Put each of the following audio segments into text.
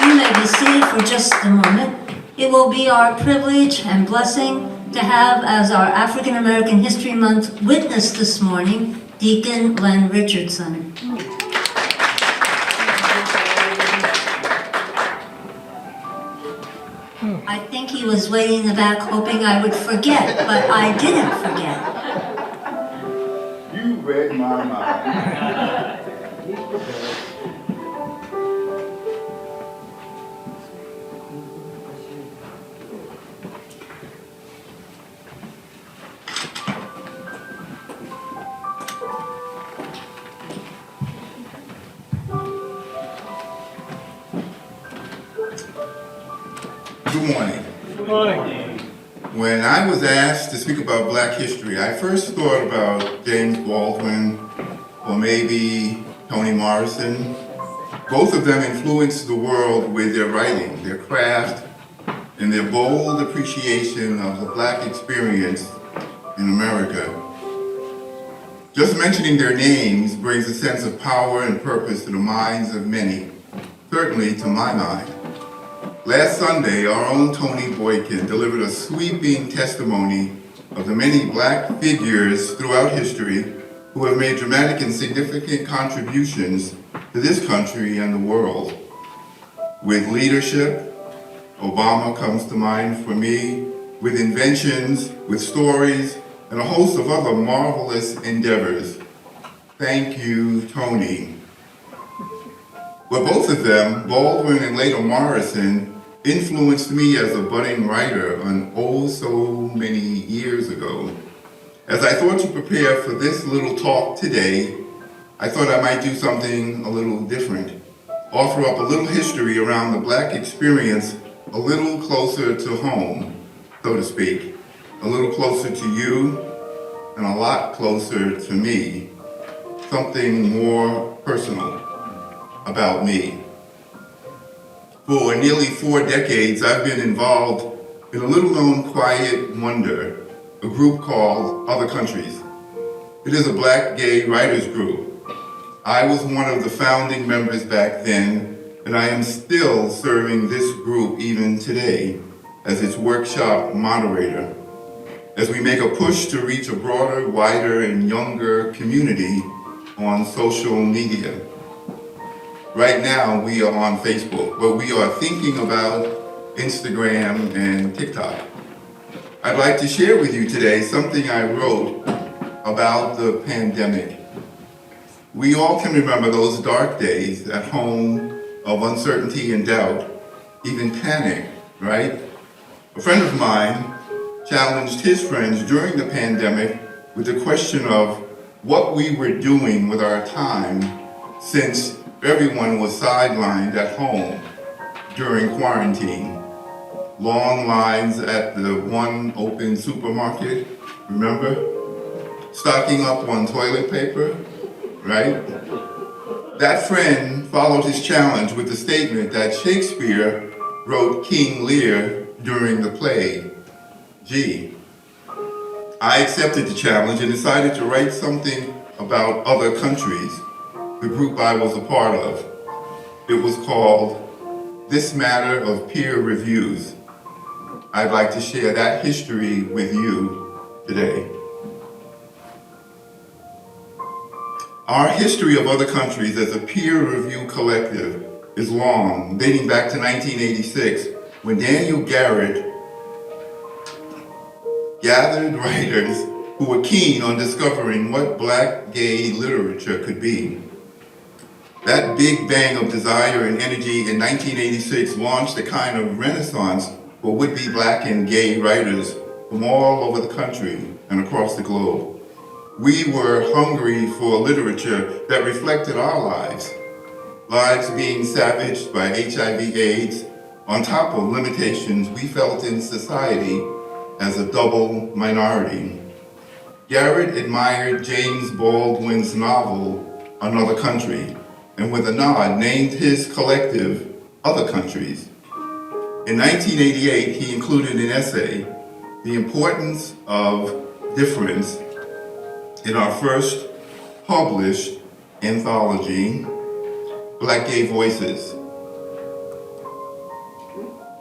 You may be seated for just a moment. It will be our privilege and blessing to have as our African American History Month witness this morning, Deacon Richardson. I think he was waiting in the back hoping I would forget, but I didn't forget. You read my mind. Good morning. Good morning. When I was asked to speak about Black history, I first thought about James Baldwin or maybe Toni Morrison. Both of them influenced the world with their writing, their craft, and their bold appreciation of the Black experience in America. Just mentioning their names brings a sense of power and purpose to the minds of many, certainly to my mind. Last Sunday, our own Tony Boykin delivered a sweeping testimony of the many Black figures throughout history who have made dramatic and significant contributions to this country and the world. With leadership, Obama comes to mind for me, with inventions, with stories, and a host of other marvelous endeavors. Thank you, Tony. But both of them, Baldwin and later Morrison, influenced me as a budding writer on oh so many years ago. As I thought to prepare for this little talk today, I thought I might do something a little different. Offer up a little history around the Black experience a little closer to home, so to speak. A little closer to you and a lot closer to me. Something more personal about me. For nearly 4 decades, I've been involved in a little-known quiet wonder, a group called Other Countries. It is a Black gay writers group. I was one of the founding members back then, and I am still serving this group even today as its workshop moderator, as we make a push to reach a broader, wider, and younger community on social media. Right now, we are on Facebook, but we are thinking about Instagram and TikTok. I'd like to share with you today something I wrote about the pandemic. We all can remember those dark days at home of uncertainty and doubt, even panic, right? A friend of mine challenged his friends during the pandemic with the question of what we were doing with our time since everyone was sidelined at home during quarantine. Long lines at the one open supermarket, remember? Stocking up on toilet paper, right? That friend followed his challenge with the statement that Shakespeare wrote King Lear during the play. Gee, I accepted the challenge and decided to write something about other countries, the group I was a part of. It was called This Matter of Peer Reviews. I'd like to share that history with you today. Our history of other countries as a peer review collective is long, dating back to 1986, when Daniel Garrett gathered writers who were keen on discovering what Black gay literature could be. That big bang of desire and energy in 1986 launched a kind of renaissance for would-be Black and gay writers from all over the country and across the globe. We were hungry for literature that reflected our lives, lives being savaged by HIV/AIDS, on top of limitations we felt in society as a double minority. Garrett admired James Baldwin's novel, Another Country, and with a nod named his collective Other Countries. In 1988, he included an essay, The Importance of Difference, in our first published anthology, Black Gay Voices.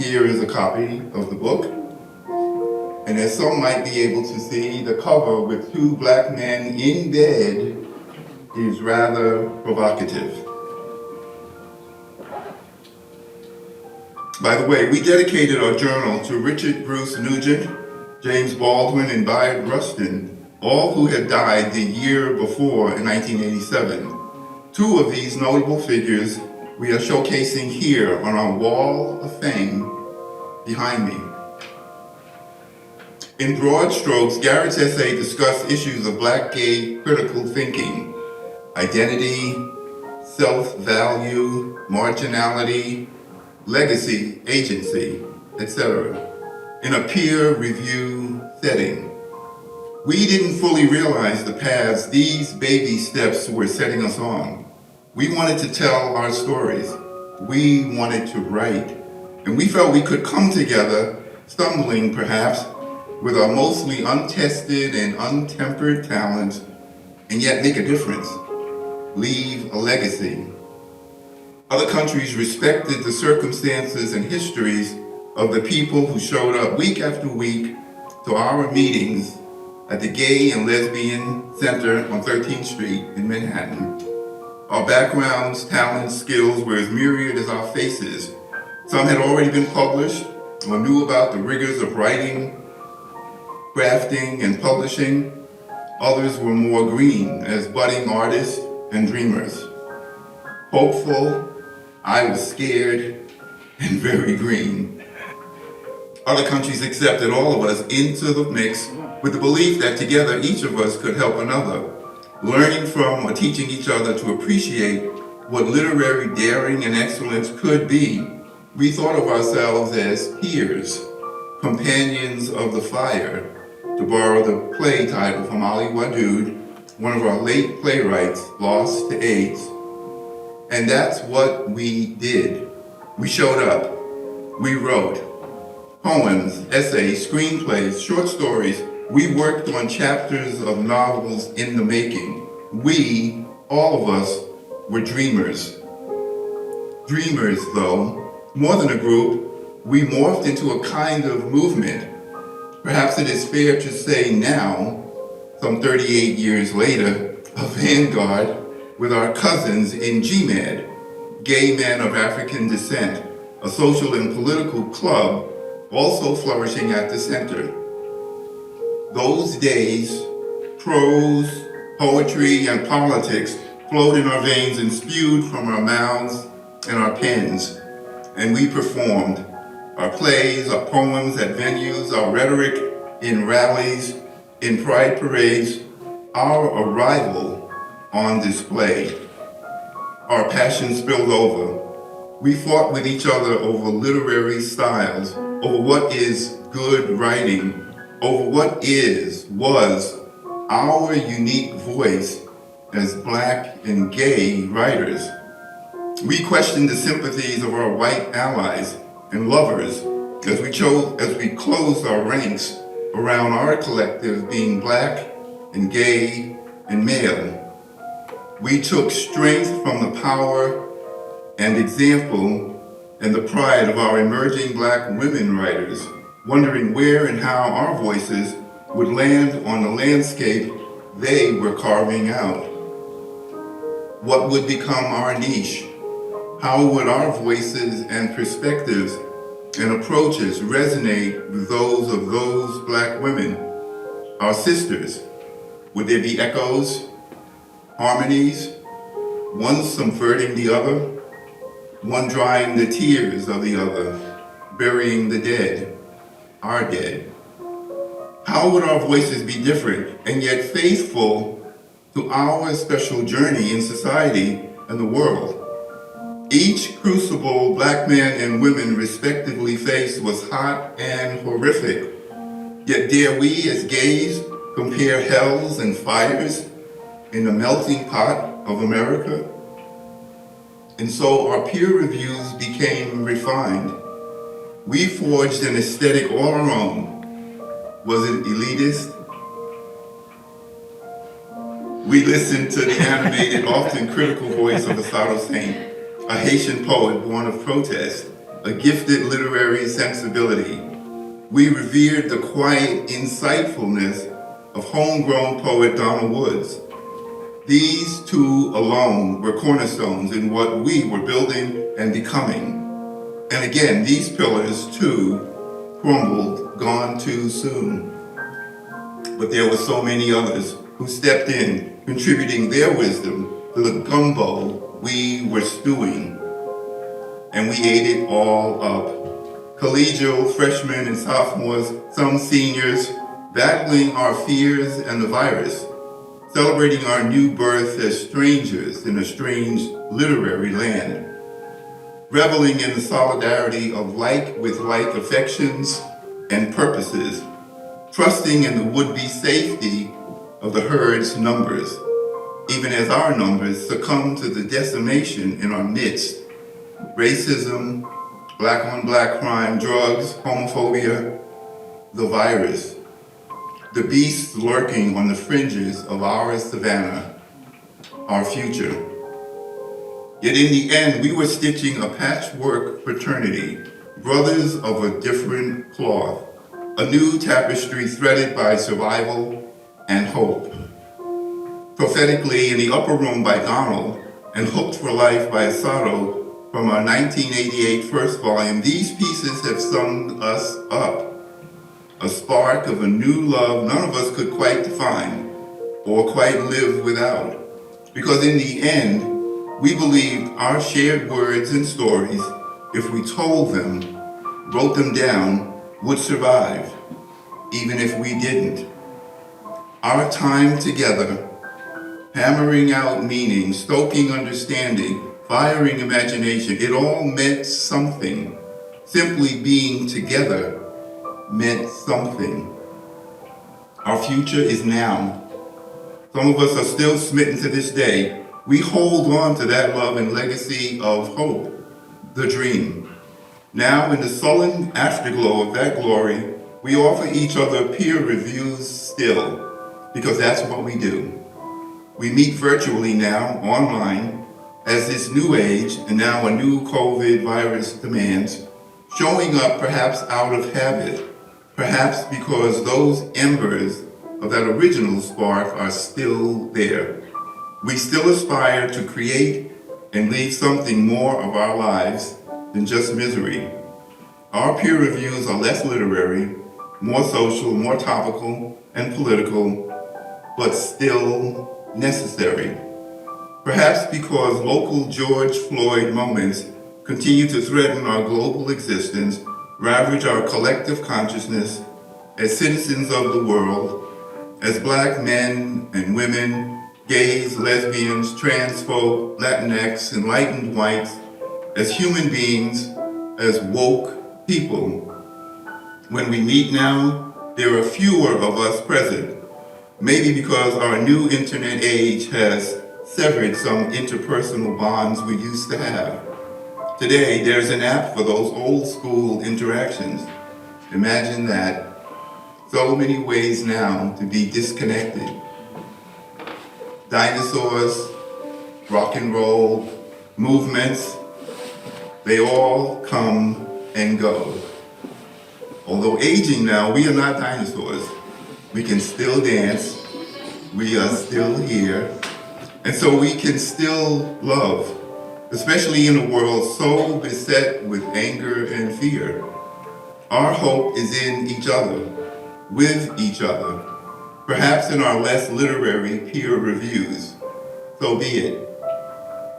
Here is a copy of the book. And as some might be able to see, the cover with two black men in bed is rather provocative. By the way, we dedicated our journal to Richard Bruce Nugent, James Baldwin, and Bayard Rustin, all who had died the year before in 1987. Two of these notable figures we are showcasing here on our wall of fame behind me. In broad strokes, Garrett's essay discussed issues of black gay critical thinking, identity, self-value, marginality, legacy, agency, etc., in a peer review setting. We didn't fully realize the paths these baby steps were setting us on. We wanted to tell our stories. We wanted to write. And we felt we could come together, stumbling perhaps, with our mostly untested and untempered talents, and yet make a difference, leave a legacy. Other countries respected the circumstances and histories of the people who showed up week after week to our meetings at the Gay and Lesbian Center on 13th Street in Manhattan. Our backgrounds, talents, skills were as myriad as our faces. Some had already been published or knew about the rigors of writing, crafting, and publishing. Others were more green as budding artists and dreamers. Hopeful, I was scared, and very green. Other countries accepted all of us into the mix with the belief that together each of us could help another, learning from or teaching each other to appreciate what literary daring and excellence could be. We thought of ourselves as peers, companions of the fire, to borrow the play title from Ali Wadood, one of our late playwrights lost to AIDS. And that's what we did. We showed up. We wrote poems, essays, screenplays, short stories. We worked on chapters of novels in the making. We, all of us, were dreamers. Dreamers, though, more than a group, we morphed into a kind of movement. Perhaps it is fair to say now, some 38 years later, a vanguard with our cousins in GMAD, Gay Men of African Descent, a social and political club also flourishing at the center. Those days, prose, poetry, and politics flowed in our veins and spewed from our mouths and our pens, and we performed our plays, our poems at venues, our rhetoric in rallies, in pride parades, our arrival on display. Our passion spilled over. We fought with each other over literary styles, over what is good writing, over what was our unique voice as black and gay writers. We questioned the sympathies of our white allies and lovers as we closed our ranks around our collective being black and gay and male. We took strength from the power and example and the pride of our emerging black women writers, wondering where and how our voices would land on the landscape they were carving out. What would become our niche? How would our voices and perspectives and approaches resonate with those of those black women, our sisters? Would there be echoes, harmonies, one subverting the other, one drying the tears of the other, burying the dead, our dead? How would our voices be different and yet faithful to our special journey in society and the world? Each crucible black men and women respectively faced was hot and horrific. Yet dare we as gays compare hells and fires in the melting pot of America? And so our peer reviews became refined. We forged an aesthetic all our own. Was it elitist? We listened to the animated, often critical voice of Asado Saint, a Haitian poet born of protest, a gifted literary sensibility. We revered the quiet insightfulness of homegrown poet Donald Woods. These two alone were cornerstones in what we were building and becoming. And again, these pillars too crumbled, gone too soon. But there were so many others who stepped in, contributing their wisdom to the gumbo we were stewing. And we ate it all up. Collegial freshmen and sophomores, some seniors, battling our fears and the virus, celebrating our new birth as strangers in a strange literary land, reveling in the solidarity of like with like affections and purposes, trusting in the would-be safety of the herd's numbers, even as our numbers succumb to the decimation in our midst. Racism, black-on-black crime, drugs, homophobia, the virus, the beasts lurking on the fringes of our savannah, our future. Yet in the end, we were stitching a patchwork fraternity, brothers of a different cloth, a new tapestry threaded by survival and hope. Prophetically, in the upper room by Donald and Hooked for Life by Asado from our 1988 first volume, these pieces have summed us up. A spark of a new love none of us could quite define or quite live without. Because in the end, we believed our shared words and stories, if we told them, wrote them down, would survive, even if we didn't. Our time together, hammering out meaning, stoking understanding, firing imagination, it all meant something. Simply being together meant something. Our future is now. Some of us are still smitten to this day. We hold on to that love and legacy of hope, the dream. Now, in the sullen afterglow of that glory, we offer each other peer reviews still, because that's what we do. We meet virtually now, online, as this new age, and now a new COVID virus demands, showing up perhaps out of habit, perhaps because those embers of that original spark are still there. We still aspire to create and leave something more of our lives than just misery. Our peer reviews are less literary, more social, more topical and political, but still necessary. Perhaps because local George Floyd moments continue to threaten our global existence, ravage our collective consciousness as citizens of the world, as Black men and women, gays, lesbians, trans folk, Latinx, enlightened whites, as human beings, as woke people. When we meet now, there are fewer of us present, maybe because our new internet age has severed some interpersonal bonds we used to have. Today, there's an app for those old school interactions. Imagine that. So many ways now to be disconnected. Dinosaurs, rock and roll, movements, they all come and go. Although aging now, we are not dinosaurs. We can still dance, we are still here, and so we can still love, especially in a world so beset with anger and fear. Our hope is in each other, with each other, perhaps in our less literary peer reviews. So be it.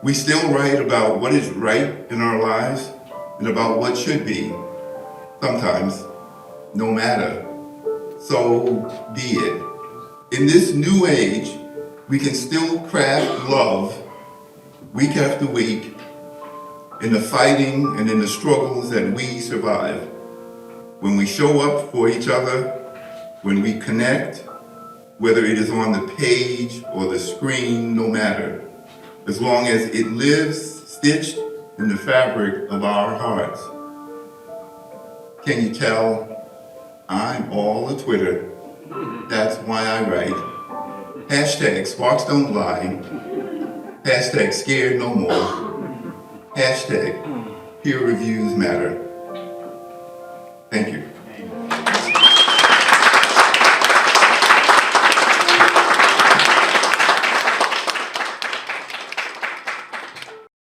We still write about what is right in our lives and about what should be, sometimes, no matter. So be it. In this new age, we can still craft love week after week in the fighting and in the struggles that we survive. When we show up for each other, when we connect, whether it is on the page or the screen, no matter, as long as it lives stitched in the fabric of our hearts. Can you tell? I'm all a Twitter. That's why I write. Hashtag Sparks Don't Lie. Hashtag Scared No More. Hashtag peer reviews matter.